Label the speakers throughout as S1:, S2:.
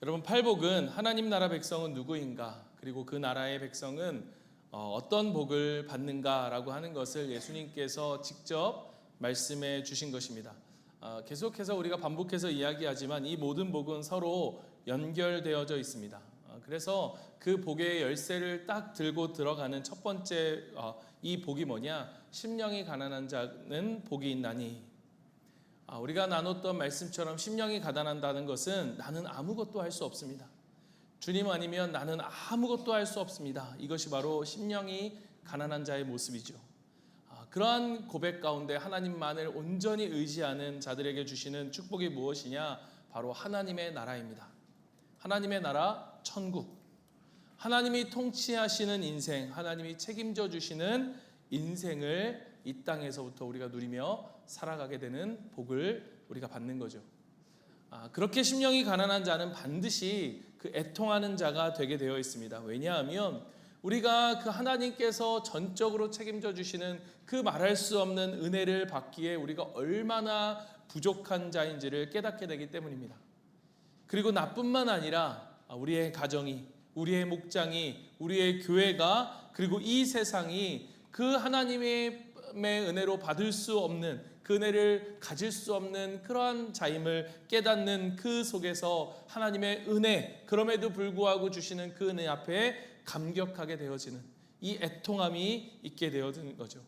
S1: 여러분, 팔복은 하나님 나라 백성은 누구인가, 그리고 그 나라의 백성은 어떤 복을 받는가라고 하는 것을 예수님께서 직접 말씀해 주신 것입니다. 계속해서 우리가 반복해서 이야기하지만 이 모든 복은 서로 연결되어져 있습니다. 그래서 그 복의 열쇠를 딱 들고 들어가는 첫 번째 이 복이 뭐냐? 심령이 가난한 자는 복이 있나니. 우리가 나눴던 말씀처럼 심령이 가난한다는 것은 나는 아무것도 할 수 없습니다. 주님 아니면 나는 아무것도 할 수 없습니다. 이것이 바로 심령이 가난한 자의 모습이죠. 그러한 고백 가운데 하나님만을 온전히 의지하는 자들에게 주시는 축복이 무엇이냐? 바로 하나님의 나라입니다. 하나님의 나라, 천국. 하나님이 통치하시는 인생, 하나님이 책임져 주시는 인생을 이 땅에서부터 우리가 누리며 살아가게 되는 복을 우리가 받는 거죠. 그렇게 심령이 가난한 자는 반드시 그 애통하는 자가 되게 되어 있습니다. 왜냐하면 우리가 그 하나님께서 전적으로 책임져 주시는 그 말할 수 없는 은혜를 받기에 우리가 얼마나 부족한 자인지를 깨닫게 되기 때문입니다. 그리고 나뿐만 아니라 우리의 가정이, 우리의 목장이, 우리의 교회가, 그리고 이 세상이 그 하나님의 은혜로 받을 수 없는, 그 은혜를 가질 수 없는 그러한 자임을 깨닫는 그 속에서 하나님의 은혜, 그럼에도 불구하고 주시는 그 은혜 앞에 감격하게 되어지는 이 애통함이 있게 되어지는 거죠.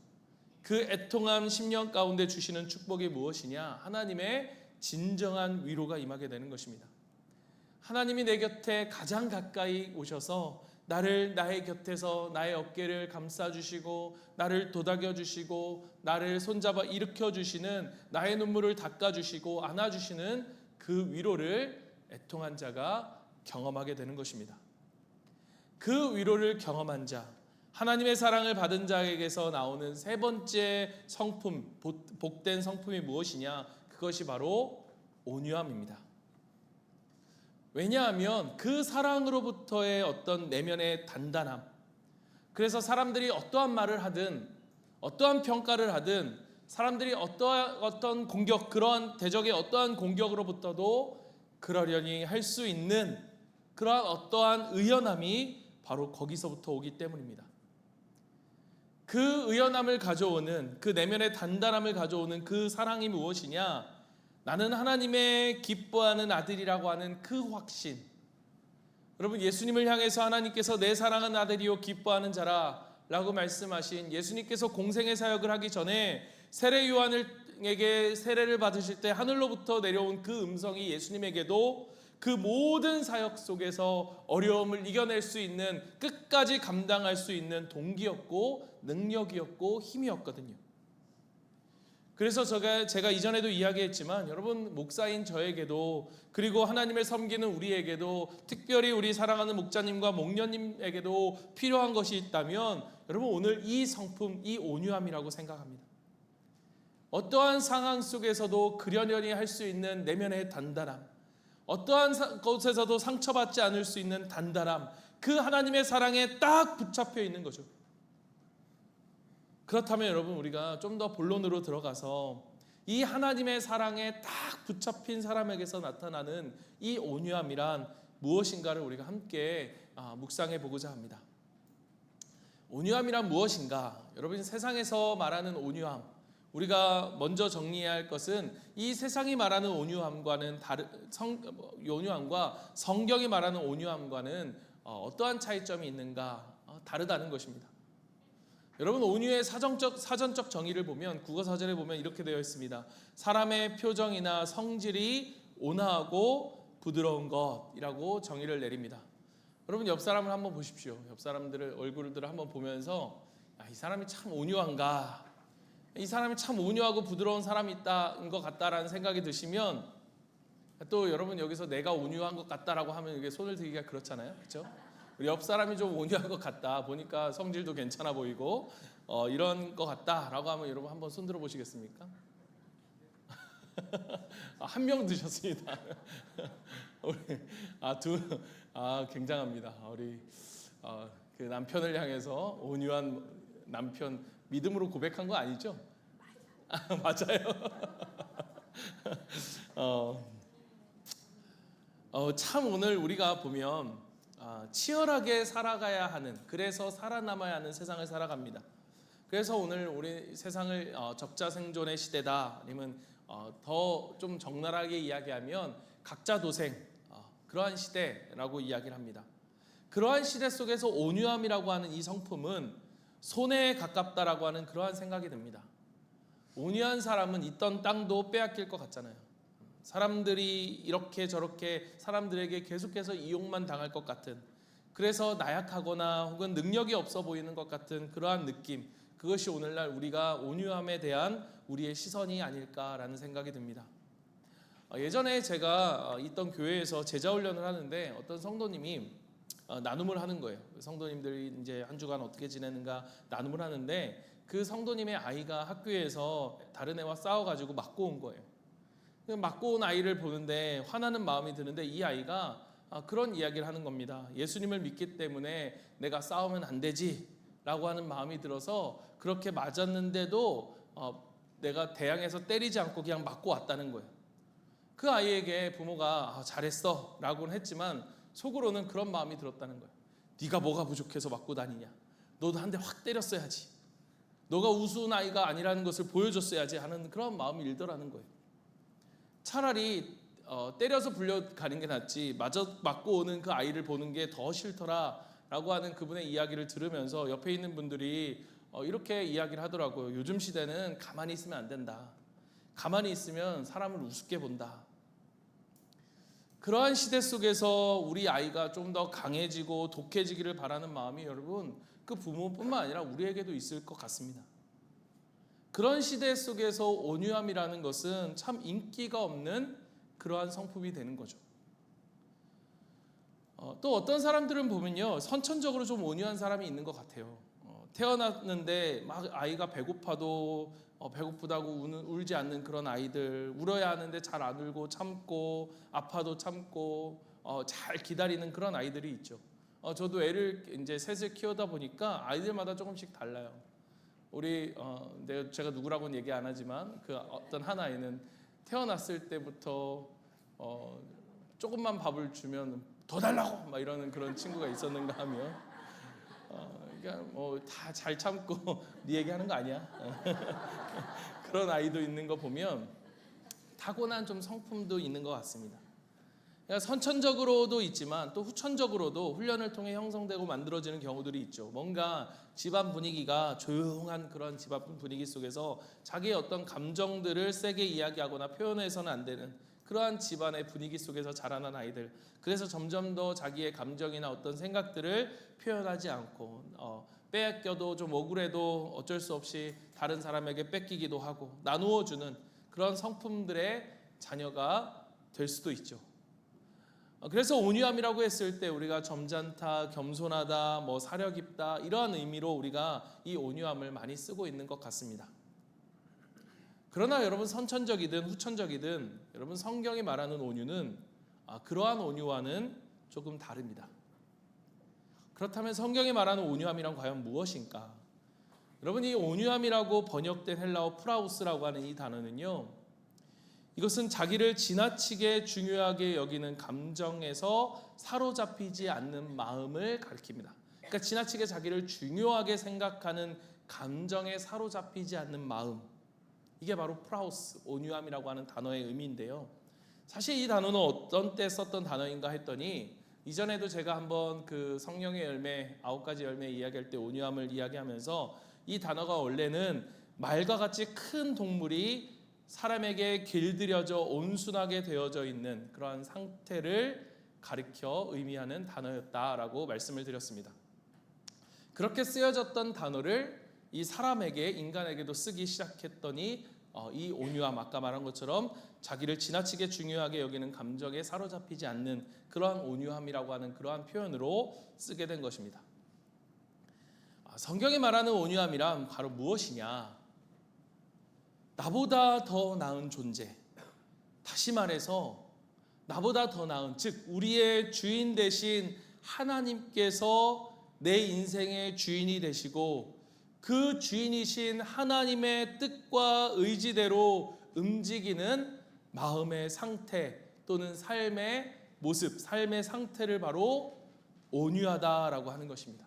S1: 그 애통함 심령 가운데 주시는 축복이 무엇이냐? 하나님의 진정한 위로가 임하게 되는 것입니다. 하나님이 내 곁에 가장 가까이 오셔서 나의 곁에서 나의 어깨를 감싸주시고 나를 도닥여주시고 나를 손잡아 일으켜주시는, 나의 눈물을 닦아주시고 안아주시는 그 위로를 애통한 자가 경험하게 되는 것입니다. 그 위로를 경험한 자, 하나님의 사랑을 받은 자에게서 나오는 세 번째 성품, 복된 성품이 무엇이냐? 그것이 바로 온유함입니다. 왜냐하면 그 사랑으로부터의 어떤 내면의 단단함, 그래서 사람들이 어떠한 말을 하든 어떠한 평가를 하든 사람들이 어떤 공격, 그러한 대적의 어떠한 공격으로부터도 그러려니 할 수 있는 그러한 어떠한 의연함이 바로 거기서부터 오기 때문입니다. 그 의연함을 가져오는, 그 내면의 단단함을 가져오는 그 사랑이 무엇이냐? 나는 하나님의 기뻐하는 아들이라고 하는 그 확신. 여러분, 예수님을 향해서 하나님께서 내 사랑하는 아들이요 기뻐하는 자라 라고 말씀하신 예수님께서 공생의 사역을 하기 전에 세례 요한에게 세례를 받으실 때 하늘로부터 내려온 그 음성이 예수님에게도 그 모든 사역 속에서 어려움을 이겨낼 수 있는, 끝까지 감당할 수 있는 동기였고 능력이었고 힘이었거든요. 그래서 제가 이전에도 이야기했지만 여러분, 목사인 저에게도, 그리고 하나님을 섬기는 우리에게도, 특별히 우리 사랑하는 목자님과 목녀님에게도 필요한 것이 있다면 여러분, 오늘 이 성품, 이 온유함이라고 생각합니다. 어떠한 상황 속에서도 그러려니 할 수 있는 내면의 단단함, 어떠한 곳에서도 상처받지 않을 수 있는 단단함, 그 하나님의 사랑에 딱 붙잡혀 있는 거죠. 그렇다면 여러분, 우리가 좀 더 본론으로 들어가서 이 하나님의 사랑에 딱 붙잡힌 사람에게서 나타나는 이 온유함이란 무엇인가를 우리가 함께 묵상해 보고자 합니다. 온유함이란 무엇인가? 여러분, 세상에서 말하는 온유함, 우리가 먼저 정리해야 할 것은 이 세상이 말하는 온유함과는 온유함과 성경이 말하는 온유함과는 어떠한 차이점이 있는가? 다르다는 것입니다. 여러분, 온유의 사전적 정의를 보면, 국어사전에 보면 이렇게 되어 있습니다. 사람의 표정이나 성질이 온화하고 부드러운 것이라고 정의를 내립니다. 여러분, 옆 사람을 한번 보십시오. 옆 사람들을, 얼굴들을 한번 보면서 이 사람이 참 온유한가, 이 사람이 참 온유하고 부드러운 사람이 있다는 것 같다라는 생각이 드시면, 또 여러분 여기서 내가 온유한 것 같다라고 하면 이게 손을 들기가 그렇잖아요, 그렇죠? 우리 옆 사람이 좀 온유한 것 같다, 보니까 성질도 괜찮아 보이고 이런 것 같다라고 하면 여러분 한번 손 들어 보시겠습니까? 한 명 드셨습니다. 우리 굉장합니다. 우리 그 남편을 향해서 온유한 남편, 믿음으로 고백한 거 아니죠? 맞아요. 참 오늘 우리가 보면 치열하게 살아가야 하는, 그래서 살아남아야 하는 세상을 살아갑니다. 그래서 오늘 우리 세상을 적자 생존의 시대다, 아니면 더 좀 적나라하게 이야기하면 각자 도생, 그러한 시대라고 이야기를 합니다. 그러한 시대 속에서 온유함이라고 하는 이 성품은 손해에 가깝다라고 하는 그러한 생각이 듭니다. 온유한 사람은 있던 땅도 빼앗길 것 같잖아요. 사람들이 이렇게 저렇게 사람들에게 계속해서 이용만 당할 것 같은, 그래서 나약하거나 혹은 능력이 없어 보이는 것 같은 그러한 느낌, 그것이 오늘날 우리가 온유함에 대한 우리의 시선이 아닐까라는 생각이 듭니다. 예전에 제가 있던 교회에서 제자 훈련을 하는데 어떤 성도님이 나눔을 하는 거예요. 성도님들이 이제 한 주간 어떻게 지내는가 나눔을 하는데, 그 성도님의 아이가 학교에서 다른 애와 싸워가지고 맞고 온 거예요. 맞고 온 아이를 보는데 화나는 마음이 드는데, 이 아이가 그런 이야기를 하는 겁니다. 예수님을 믿기 때문에 내가 싸우면 안 되지 라고 하는 마음이 들어서 그렇게 맞았는데도 내가 대항해서 때리지 않고 그냥 맞고 왔다는 거예요. 그 아이에게 부모가 잘했어 라고는 했지만 속으로는 그런 마음이 들었다는 거예요. 네가 뭐가 부족해서 맞고 다니냐, 너도 한 대 확 때렸어야지, 너가 우스운 아이가 아니라는 것을 보여줬어야지 하는 그런 마음이 일더라는 거예요. 차라리 때려서 불려가는 게 낫지 맞고 오는 그 아이를 보는 게 더 싫더라 라고 하는 그분의 이야기를 들으면서 옆에 있는 분들이 이렇게 이야기를 하더라고요. 요즘 시대는 가만히 있으면 안 된다, 가만히 있으면 사람을 우습게 본다. 그러한 시대 속에서 우리 아이가 좀 더 강해지고 독해지기를 바라는 마음이, 여러분, 그 부모뿐만 아니라 우리에게도 있을 것 같습니다. 그런 시대 속에서 온유함이라는 것은 참 인기가 없는 그러한 성품이 되는 거죠. 또 어떤 사람들은 보면요, 선천적으로 좀 온유한 사람이 있는 것 같아요. 태어났는데 막 아이가 배고파도 배고프다고 울지 않는 그런 아이들, 울어야 하는데 잘 안 울고 참고, 아파도 참고 잘 기다리는 그런 아이들이 있죠. 저도 애를 이제 셋을 키우다 보니까 아이들마다 조금씩 달라요. 우리 제가 누구라고는 얘기 안 하지만 그 어떤 한 아이는 태어났을 때부터 조금만 밥을 주면 더 달라고 막 이러는 그런 친구가 있었는가 하면, 그러니까 뭐 다 잘 참고 네 얘기하는 거 아니야? 그런 아이도 있는 거 보면 타고난 좀 성품도 있는 것 같습니다. 그러니까 선천적으로도 있지만 또 후천적으로도 훈련을 통해 형성되고 만들어지는 경우들이 있죠. 뭔가 집안 분위기가 조용한 그런 집안 분위기 속에서 자기의 어떤 감정들을 세게 이야기하거나 표현해서는 안 되는 그러한 집안의 분위기 속에서 자라난 아이들, 그래서 점점 더 자기의 감정이나 어떤 생각들을 표현하지 않고 빼앗겨도 좀 억울해도 어쩔 수 없이 다른 사람에게 뺏기기도 하고 나누어주는 그런 성품들의 자녀가 될 수도 있죠. 그래서 온유함이라고 했을 때 우리가 점잖다, 겸손하다, 뭐 사려 깊다, 이러한 의미로 우리가 이 온유함을 많이 쓰고 있는 것 같습니다. 그러나 여러분, 선천적이든 후천적이든 여러분, 성경이 말하는 온유는 그러한 온유와는 조금 다릅니다. 그렇다면 성경이 말하는 온유함이란 과연 무엇인가? 여러분, 이 온유함이라고 번역된 헬라어 프라우스라고 하는 이 단어는요, 이것은 자기를 지나치게 중요하게 여기는 감정에서 사로잡히지 않는 마음을 가리킵니다. 그러니까 지나치게 자기를 중요하게 생각하는 감정에 사로잡히지 않는 마음, 이게 바로 프라우스, 온유함이라고 하는 단어의 의미인데요. 사실 이 단어는 어떤 때 썼던 단어인가 했더니, 이전에도 제가 한번 그 성령의 열매 9가지 열매 이야기할 때 온유함을 이야기하면서 이 단어가 원래는 말과 같이 큰 동물이 사람에게 길들여져 온순하게 되어져 있는 그러한 상태를 가리켜 의미하는 단어였다라고 말씀을 드렸습니다. 그렇게 쓰여졌던 단어를 이 사람에게, 인간에게도 쓰기 시작했더니 이 온유함, 아까 말한 것처럼 자기를 지나치게 중요하게 여기는 감정에 사로잡히지 않는 그러한 온유함이라고 하는 그러한 표현으로 쓰게 된 것입니다. 성경이 말하는 온유함이란 바로 무엇이냐? 나보다 더 나은 존재, 다시 말해서 나보다 더 나은, 즉 우리의 주인 되신 하나님께서 내 인생의 주인이 되시고 그 주인이신 하나님의 뜻과 의지대로 움직이는 마음의 상태 또는 삶의 모습, 삶의 상태를 바로 온유하다라고 하는 것입니다.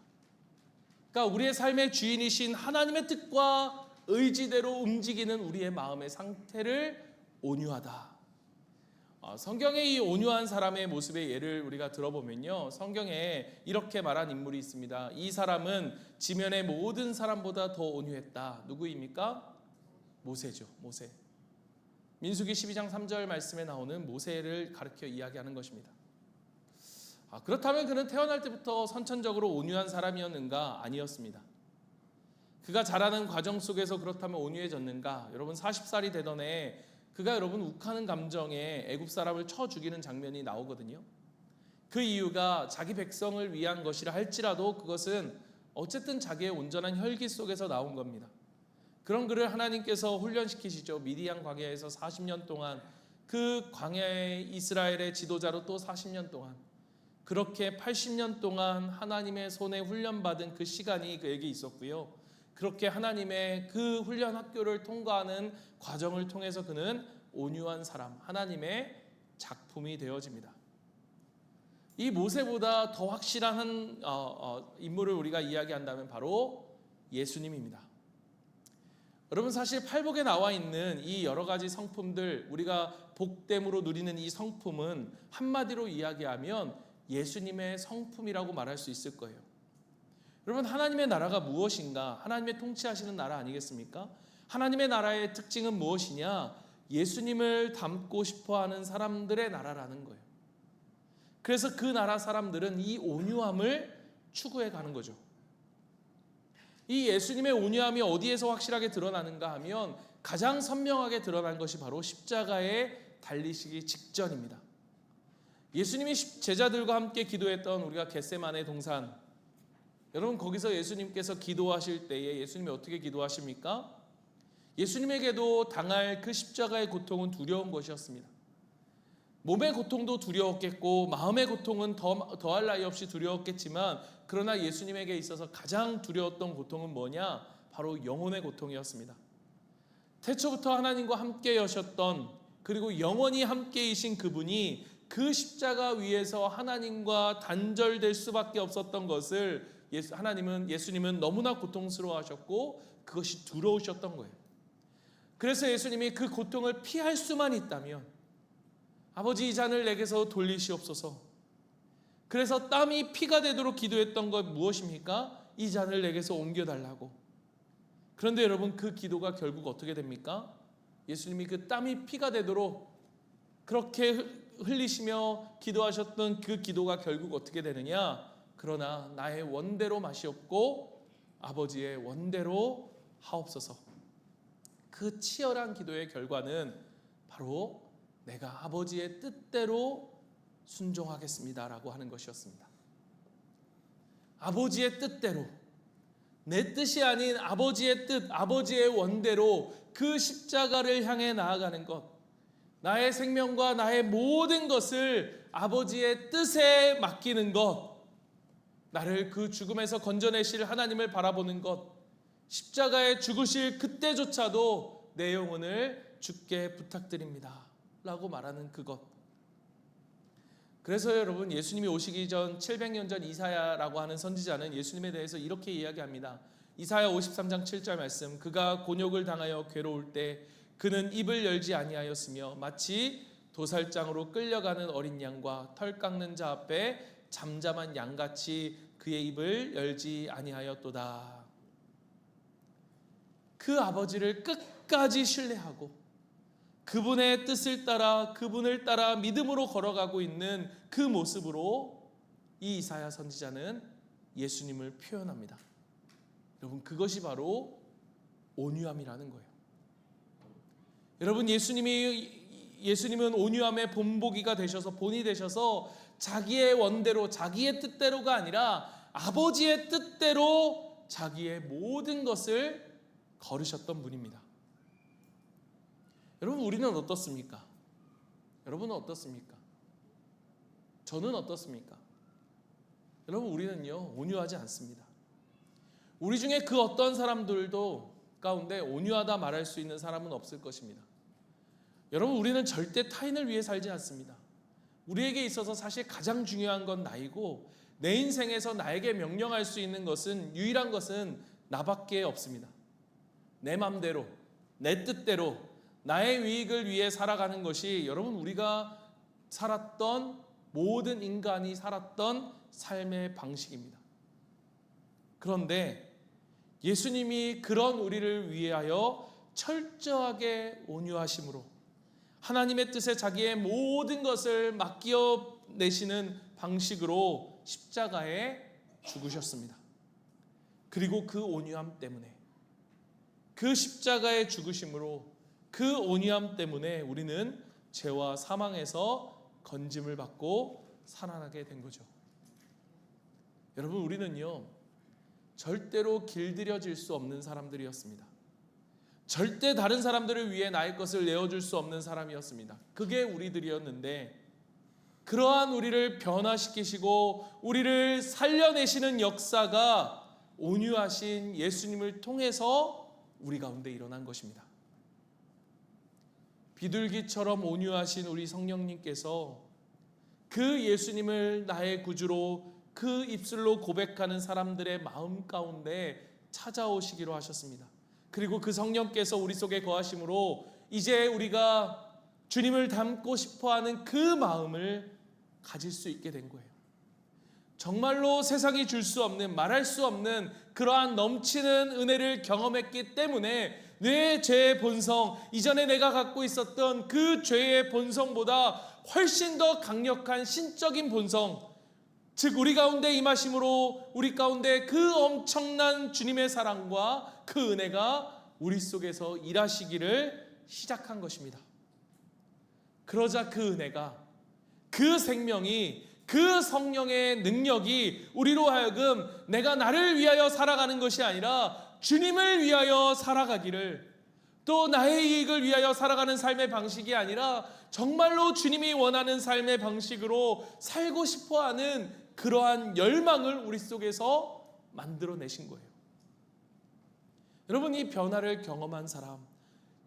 S1: 그러니까 우리의 삶의 주인이신 하나님의 뜻과 의지대로 움직이는 우리의 마음의 상태를 온유하다. 성경의 이 온유한 사람의 모습의 예를 우리가 들어보면요, 성경에 이렇게 말한 인물이 있습니다. 이 사람은 지면의 모든 사람보다 더 온유했다. 누구입니까? 모세죠. 모세. 민수기 12장 3절 말씀에 나오는 모세를 가르쳐 이야기하는 것입니다. 그렇다면 그는 태어날 때부터 선천적으로 온유한 사람이었는가? 아니었습니다. 그가 자라는 과정 속에서 그렇다면 온유해졌는가? 여러분 40살이 되던 해 그가 여러분 욱하는 감정에 애굽 사람을 쳐 죽이는 장면이 나오거든요. 그 이유가 자기 백성을 위한 것이라 할지라도 그것은 어쨌든 자기의 온전한 혈기 속에서 나온 겁니다. 그런 그를 하나님께서 훈련시키시죠. 미디안 광야에서 40년 동안, 그 광야의 이스라엘의 지도자로 또 40년 동안, 그렇게 80년 동안 하나님의 손에 훈련받은 그 시간이 그에게 있었고요. 그렇게 하나님의 그 훈련 학교를 통과하는 과정을 통해서 그는 온유한 사람, 하나님의 작품이 되어집니다. 이 모세보다 더 확실한 인물을 우리가 이야기한다면 바로 예수님입니다. 여러분 사실 팔복에 나와 있는 이 여러 가지 성품들, 우리가 복됨으로 누리는 이 성품은 한마디로 이야기하면 예수님의 성품이라고 말할 수 있을 거예요. 여러분 하나님의 나라가 무엇인가? 하나님의 통치하시는 나라 아니겠습니까? 하나님의 나라의 특징은 무엇이냐? 예수님을 닮고 싶어하는 사람들의 나라라는 거예요. 그래서 그 나라 사람들은 이 온유함을 추구해 가는 거죠. 이 예수님의 온유함이 어디에서 확실하게 드러나는가 하면 가장 선명하게 드러난 것이 바로 십자가에 달리시기 직전입니다. 예수님이 제자들과 함께 기도했던 우리가 겟세마네 동산, 여러분 거기서 예수님께서 기도하실 때에 예수님이 어떻게 기도하십니까? 예수님에게도 당할 그 십자가의 고통은 두려운 것이었습니다. 몸의 고통도 두려웠겠고 마음의 고통은 더할 나위 없이 두려웠겠지만, 그러나 예수님에게 있어서 가장 두려웠던 고통은 뭐냐? 바로 영혼의 고통이었습니다. 태초부터 하나님과 함께 하셨던, 그리고 영원히 함께이신 그분이 그 십자가 위에서 하나님과 단절될 수밖에 없었던 것을 예수님은 너무나 고통스러워하셨고 그것이 두려우셨던 거예요. 그래서 예수님이 그 고통을 피할 수만 있다면 아버지 이 잔을 내게서 돌리시옵소서. 그래서 땀이 피가 되도록 기도했던 것 무엇입니까? 이 잔을 내게서 옮겨달라고. 그런데 여러분 그 기도가 결국 어떻게 됩니까? 예수님이 그 땀이 피가 되도록 그렇게 흘리시며 기도하셨던 그 기도가 결국 어떻게 되느냐? 그러나 나의 원대로 마시옵고 아버지의 원대로 하옵소서. 그 치열한 기도의 결과는 바로 내가 아버지의 뜻대로 순종하겠습니다라고 하는 것이었습니다. 아버지의 뜻대로, 내 뜻이 아닌 아버지의 뜻, 아버지의 원대로 그 십자가를 향해 나아가는 것, 나의 생명과 나의 모든 것을 아버지의 뜻에 맡기는 것, 나를 그 죽음에서 건져내실 하나님을 바라보는 것, 십자가에 죽으실 그때조차도 내 영혼을 주께 부탁드립니다 라고 말하는 그것. 그래서 여러분 예수님이 오시기 전 700년 전 이사야라고 하는 선지자는 예수님에 대해서 이렇게 이야기합니다. 이사야 53장 7절 말씀, 그가 곤욕을 당하여 괴로울 때 그는 입을 열지 아니하였으며 마치 도살장으로 끌려가는 어린 양과 털 깎는 자 앞에 잠잠한 양같이 그의 입을 열지 아니하였도다. 그 아버지를 끝까지 신뢰하고 그분의 뜻을 따라, 그분을 따라 믿음으로 걸어가고 있는 그 모습으로 이 이사야 선지자는 예수님을 표현합니다. 여러분 그것이 바로 온유함이라는 거예요. 여러분 예수님은 온유함의 본보기가 되셔서, 본이 되셔서 자기의 원대로, 자기의 뜻대로가 아니라 아버지의 뜻대로 자기의 모든 것을 걸으셨던 분입니다. 여러분 우리는 어떻습니까? 여러분은 어떻습니까? 저는 어떻습니까? 여러분 우리는요 온유하지 않습니다. 우리 중에 그 어떤 사람들도 가운데 온유하다 말할 수 있는 사람은 없을 것입니다. 여러분 우리는 절대 타인을 위해 살지 않습니다. 우리에게 있어서 사실 가장 중요한 건 나이고, 내 인생에서 나에게 명령할 수 있는 것은, 유일한 것은 나밖에 없습니다. 내 맘대로, 내 뜻대로 나의 유익을 위해 살아가는 것이 여러분 우리가 살았던, 모든 인간이 살았던 삶의 방식입니다. 그런데 예수님이 그런 우리를 위하여 철저하게 온유하심으로 하나님의 뜻에 자기의 모든 것을 맡겨 내시는 방식으로 십자가에 죽으셨습니다. 그리고 그 온유함 때문에, 그 십자가의 죽으심으로, 그 온유함 때문에 우리는 죄와 사망에서 건짐을 받고 살아나게 된 거죠. 여러분, 우리는요 절대로 길들여질 수 없는 사람들이었습니다. 절대 다른 사람들을 위해 나의 것을 내어줄 수 없는 사람이었습니다. 그게 우리들이었는데, 그러한 우리를 변화시키시고 우리를 살려내시는 역사가 온유하신 예수님을 통해서 우리 가운데 일어난 것입니다. 비둘기처럼 온유하신 우리 성령님께서 그 예수님을 나의 구주로 그 입술로 고백하는 사람들의 마음 가운데 찾아오시기로 하셨습니다. 그리고 그 성령께서 우리 속에 거하심으로 이제 우리가 주님을 닮고 싶어하는 그 마음을 가질 수 있게 된 거예요. 정말로 세상이 줄 수 없는, 말할 수 없는 그러한 넘치는 은혜를 경험했기 때문에 내 죄의 본성, 이전에 내가 갖고 있었던 그 죄의 본성보다 훨씬 더 강력한 신적인 본성, 즉 우리 가운데 임하심으로 우리 가운데 그 엄청난 주님의 사랑과 그 은혜가 우리 속에서 일하시기를 시작한 것입니다. 그러자 그 은혜가, 그 생명이, 그 성령의 능력이 우리로 하여금 내가 나를 위하여 살아가는 것이 아니라 주님을 위하여 살아가기를, 또 나의 이익을 위하여 살아가는 삶의 방식이 아니라 정말로 주님이 원하는 삶의 방식으로 살고 싶어하는 그러한 열망을 우리 속에서 만들어내신 거예요. 여러분, 이 변화를 경험한 사람,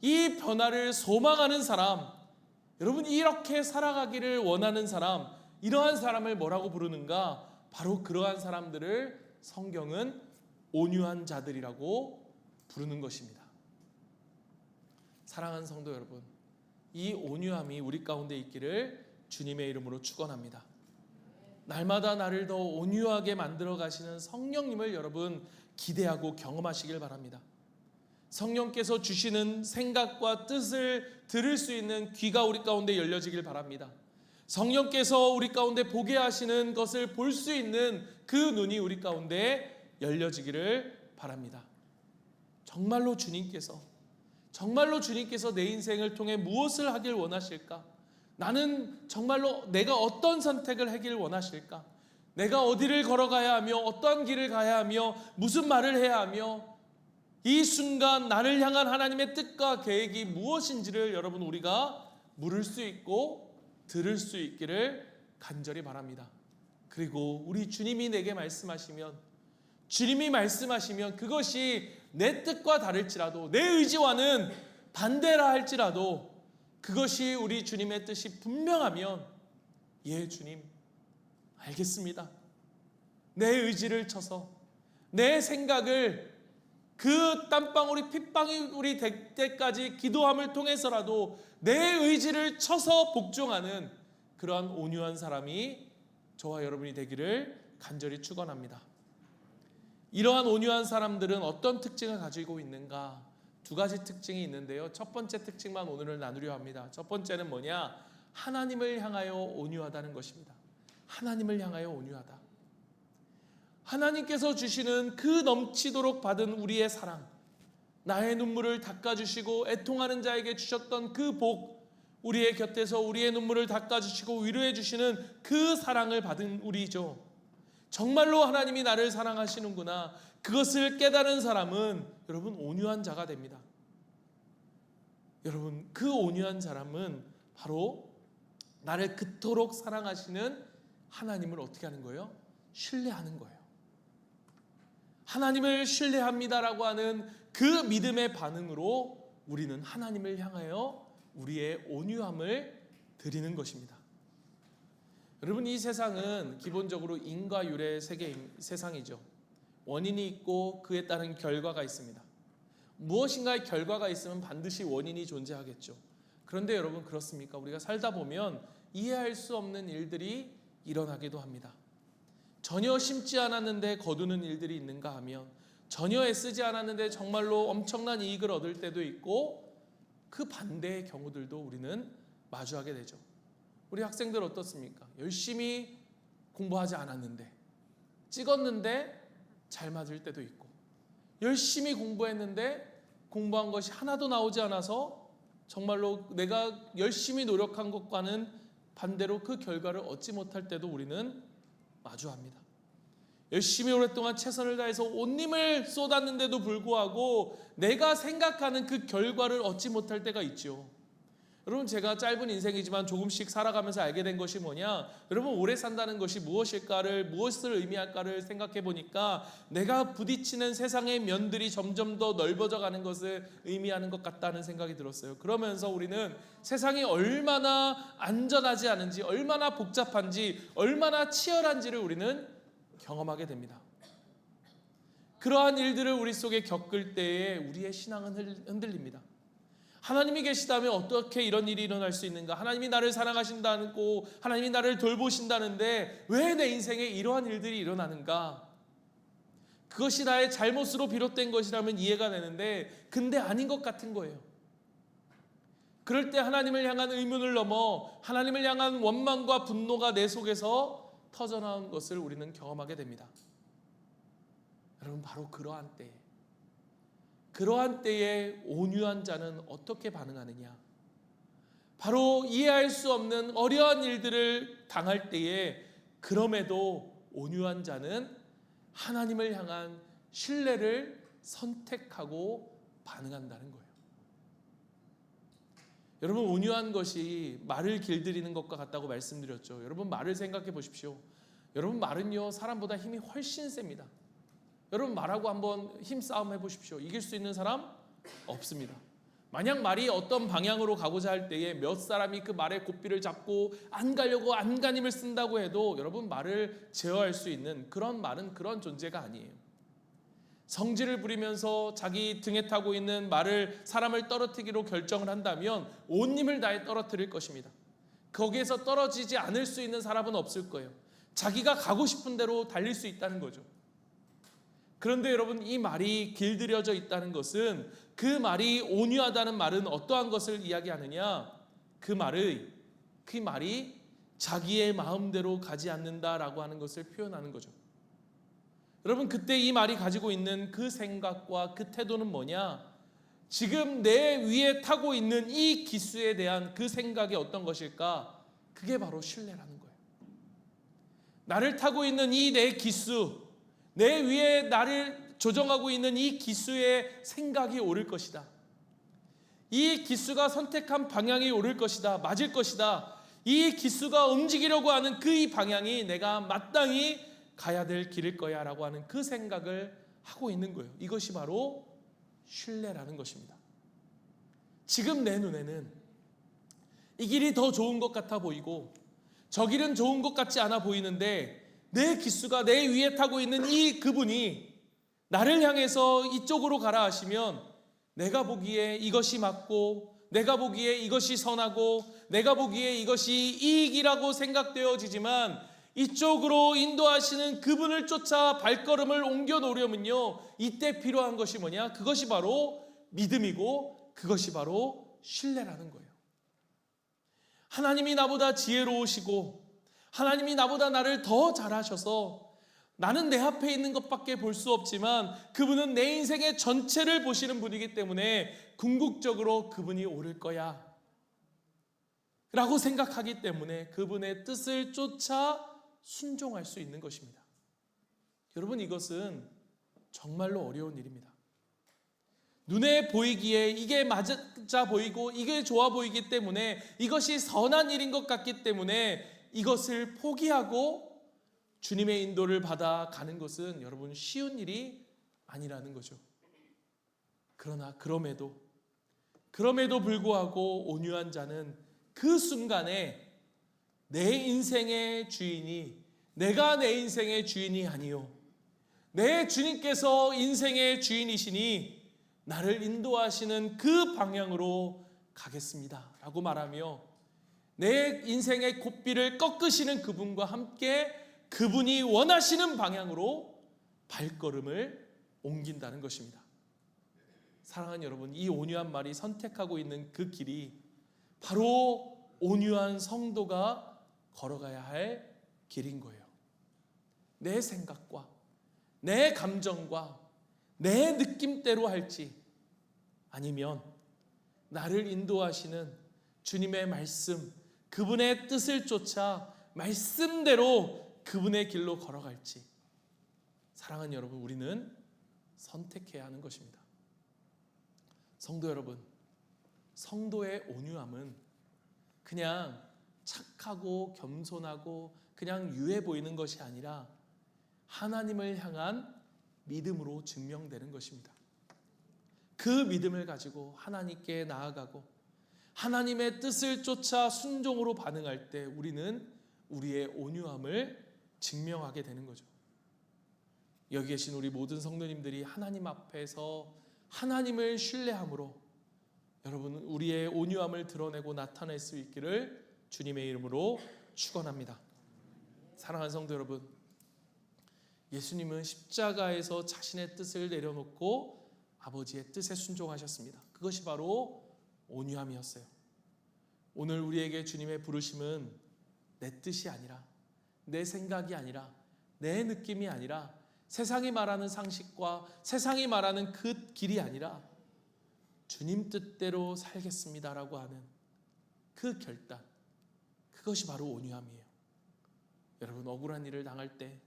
S1: 이 변화를 소망하는 사람, 여러분 이렇게 살아가기를 원하는 사람, 이러한 사람을 뭐라고 부르는가? 바로 그러한 사람들을 성경은 온유한 자들이라고 부르는 것입니다. 사랑하는 성도 여러분, 이 온유함이 우리 가운데 있기를 주님의 이름으로 축원합니다. 날마다 나를 더 온유하게 만들어 가시는 성령님을 여러분 기대하고 경험하시길 바랍니다. 성령께서 주시는 생각과 뜻을 들을 수 있는 귀가 우리 가운데 열려지길 바랍니다. 성령께서 우리 가운데 보게 하시는 것을 볼 수 있는 그 눈이 우리 가운데 열려지기를 바랍니다. 정말로 주님께서 내 인생을 통해 무엇을 하길 원하실까? 나는 정말로 내가 어떤 선택을 하길 원하실까? 내가 어디를 걸어가야 하며 어떠한 길을 가야 하며 무슨 말을 해야 하며 이 순간 나를 향한 하나님의 뜻과 계획이 무엇인지를 여러분 우리가 물을 수 있고 들을 수 있기를 간절히 바랍니다. 그리고 우리 주님이 내게 말씀하시면, 주님이 말씀하시면 그것이 내 뜻과 다를지라도, 내 의지와는 반대라 할지라도 그것이 우리 주님의 뜻이 분명하면, 예 주님 알겠습니다, 내 의지를 쳐서 내 생각을 그 땀방울이 핏방울이 될 때까지 기도함을 통해서라도 내 의지를 쳐서 복종하는 그러한 온유한 사람이 저와 여러분이 되기를 간절히 축원합니다. 이러한 온유한 사람들은 어떤 특징을 가지고 있는가? 두 가지 특징이 있는데요. 첫 번째 특징만 오늘은 나누려 합니다. 첫 번째는 뭐냐? 하나님을 향하여 온유하다는 것입니다. 하나님을 향하여 온유하다. 하나님께서 주시는 그 넘치도록 받은 우리의 사랑, 나의 눈물을 닦아주시고 애통하는 자에게 주셨던 그 복, 우리의 곁에서 우리의 눈물을 닦아주시고 위로해 주시는 그 사랑을 받은 우리죠. 정말로 하나님이 나를 사랑하시는구나, 그것을 깨달은 사람은 여러분 온유한 자가 됩니다. 여러분 그 온유한 사람은 바로 나를 그토록 사랑하시는 하나님을 어떻게 하는 거예요? 신뢰하는 거예요. 하나님을 신뢰합니다라고 하는 그 믿음의 반응으로 우리는 하나님을 향하여 우리의 온유함을 드리는 것입니다. 여러분, 이 세상은 기본적으로 인과율의 세상이죠. 원인이 있고 그에 따른 결과가 있습니다. 무엇인가의 결과가 있으면 반드시 원인이 존재하겠죠. 그런데 여러분, 그렇습니까? 우리가 살다 보면 이해할 수 없는 일들이 일어나기도 합니다. 전혀 심지 않았는데 거두는 일들이 있는가 하면, 전혀 애쓰지 않았는데 정말로 엄청난 이익을 얻을 때도 있고, 그 반대의 경우들도 우리는 마주하게 되죠. 우리 학생들 어떻습니까? 열심히 공부하지 않았는데, 찍었는데 잘 맞을 때도 있고, 열심히 공부했는데 공부한 것이 하나도 나오지 않아서 정말로 내가 열심히 노력한 것과는 반대로 그 결과를 얻지 못할 때도 우리는 마주합니다. 열심히 오랫동안 최선을 다해서 온 힘을 쏟았는데도 불구하고 내가 생각하는 그 결과를 얻지 못할 때가 있죠. 여러분, 제가 짧은 인생이지만 조금씩 살아가면서 알게 된 것이 뭐냐? 여러분, 오래 산다는 것이 무엇을 의미할까를 생각해 보니까 내가 부딪히는 세상의 면들이 점점 더 넓어져 가는 것을 의미하는 것 같다는 생각이 들었어요. 그러면서 우리는 세상이 얼마나 안전하지 않은지, 얼마나 복잡한지, 얼마나 치열한지를 우리는 경험하게 됩니다. 그러한 일들을 우리 속에 겪을 때에 우리의 신앙은 흔들립니다. 하나님이 계시다면 어떻게 이런 일이 일어날 수 있는가? 하나님이 나를 사랑하신다고, 하나님이 나를 돌보신다는데 왜 내 인생에 이러한 일들이 일어나는가? 그것이 나의 잘못으로 비롯된 것이라면 이해가 되는데, 근데 아닌 것 같은 거예요. 그럴 때 하나님을 향한 의문을 넘어 하나님을 향한 원망과 분노가 내 속에서 터져나온 것을 우리는 경험하게 됩니다. 여러분, 바로 그러한 때에 온유한 자는 어떻게 반응하느냐? 바로 이해할 수 없는 어려운 일들을 당할 때에 그럼에도 온유한 자는 하나님을 향한 신뢰를 선택하고 반응한다는 거예요. 여러분, 온유한 것이 말을 길들이는 것과 같다고 말씀드렸죠. 여러분, 말을 생각해 보십시오. 여러분, 말은요, 사람보다 힘이 훨씬 셉니다. 여러분, 말하고 한번 힘싸움 해보십시오. 이길 수 있는 사람 없습니다. 만약 말이 어떤 방향으로 가고자 할 때에 몇 사람이 그 말의 고삐를 잡고 안 가려고 안간힘을 쓴다고 해도 여러분, 말을 제어할 수 있는 그런 말은 그런 존재가 아니에요. 성질을 부리면서 자기 등에 타고 있는 말을 사람을 떨어뜨리기로 결정을 한다면 온 힘을 다해 떨어뜨릴 것입니다. 거기에서 떨어지지 않을 수 있는 사람은 없을 거예요. 자기가 가고 싶은 대로 달릴 수 있다는 거죠. 그런데 여러분, 이 말이 길들여져 있다는 것은, 그 말이 온유하다는 말은 어떠한 것을 이야기하느냐? 그 말이 자기의 마음대로 가지 않는다라고 하는 것을 표현하는 거죠. 여러분, 그때 이 말이 가지고 있는 그 생각과 그 태도는 뭐냐? 지금 내 위에 타고 있는 이 기수에 대한 그 생각이 어떤 것일까? 그게 바로 신뢰라는 거예요. 나를 타고 있는 이 내 기수, 내 위에 나를 조정하고 있는 이 기수의 생각이 옳을 것이다. 이 기수가 선택한 방향이 옳을 것이다. 맞을 것이다. 이 기수가 움직이려고 하는 그 이 방향이 내가 마땅히 가야 될 길일 거야 라고 하는 그 생각을 하고 있는 거예요. 이것이 바로 신뢰라는 것입니다. 지금 내 눈에는 이 길이 더 좋은 것 같아 보이고 저 길은 좋은 것 같지 않아 보이는데, 내 기수가 내 위에 타고 있는 이 그분이 나를 향해서 이쪽으로 가라 하시면, 내가 보기에 이것이 맞고, 내가 보기에 이것이 선하고, 내가 보기에 이것이 이익이라고 생각되어지지만, 이쪽으로 인도하시는 그분을 쫓아 발걸음을 옮겨 놓으려면요, 이때 필요한 것이 뭐냐? 그것이 바로 믿음이고 그것이 바로 신뢰라는 거예요. 하나님이 나보다 지혜로우시고 하나님이 나보다 나를 더 잘하셔서 나는 내 앞에 있는 것밖에 볼 수 없지만 그분은 내 인생의 전체를 보시는 분이기 때문에 궁극적으로 그분이 옳을 거야 라고 생각하기 때문에 그분의 뜻을 쫓아 순종할 수 있는 것입니다. 여러분, 이것은 정말로 어려운 일입니다. 눈에 보이기에 이게 맞아 보이고 이게 좋아 보이기 때문에, 이것이 선한 일인 것 같기 때문에 이것을 포기하고 주님의 인도를 받아 가는 것은 여러분 쉬운 일이 아니라는 거죠. 그러나 그럼에도 불구하고 온유한 자는 그 순간에 내 인생의 주인이 내가 내 인생의 주인이 아니요 내 주님께서 인생의 주인이시니 나를 인도하시는 그 방향으로 가겠습니다 라고 말하며 내 인생의 고삐를 꺾으시는 그분과 함께 그분이 원하시는 방향으로 발걸음을 옮긴다는 것입니다. 사랑하는 여러분, 이 온유한 말이 선택하고 있는 그 길이 바로 온유한 성도가 걸어가야 할 길인 거예요. 내 생각과 내 감정과 내 느낌대로 할지 아니면 나를 인도하시는 주님의 말씀, 그분의 뜻을 쫓아 말씀대로 그분의 길로 걸어갈지 사랑하는 여러분, 우리는 선택해야 하는 것입니다. 성도 여러분, 성도의 온유함은 그냥 착하고 겸손하고 그냥 유해 보이는 것이 아니라 하나님을 향한 믿음으로 증명되는 것입니다. 그 믿음을 가지고 하나님께 나아가고 하나님의 뜻을 쫓아 순종으로 반응할 때 우리는 우리의 온유함을 증명하게 되는 거죠. 여기 계신 우리 모든 성도님들이 하나님 앞에서 하나님을 신뢰함으로 여러분 우리의 온유함을 드러내고 나타낼 수 있기를 주님의 이름으로 축원합니다. 사랑하는 성도 여러분, 예수님은 십자가에서 자신의 뜻을 내려놓고 아버지의 뜻에 순종하셨습니다. 그것이 바로 온유함이었어요. 오늘 우리에게 주님의 부르심은 내 뜻이 아니라 내 생각이 아니라 내 느낌이 아니라 세상이 말하는 상식과 세상이 말하는 그 길이 아니라 주님 뜻대로 살겠습니다라고 하는 그 결단, 그것이 바로 온유함이에요. 여러분, 억울한 일을 당할 때,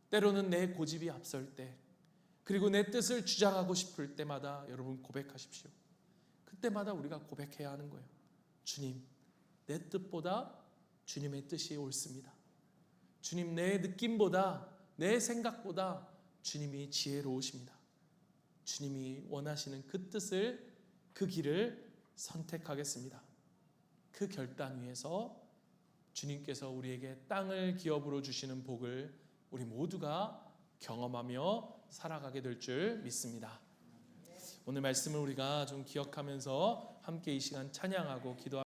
S1: 때로는 내 고집이 앞설 때, 그리고 내 뜻을 주장하고 싶을 때마다 여러분 고백하십시오. 그때마다 우리가 고백해야 하는 거예요. 주님, 내 뜻보다 주님의 뜻이 옳습니다. 주님, 내 느낌보다 내 생각보다 주님이 지혜로우십니다. 주님이 원하시는 그 뜻을, 그 길을 선택하겠습니다. 그 결단 위에서 주님께서 우리에게 땅을 기업으로 주시는 복을 우리 모두가 경험하며 살아가게 될 줄 믿습니다. 오늘 말씀을 우리가 좀 기억하면서 함께 이 시간 찬양하고 기도하고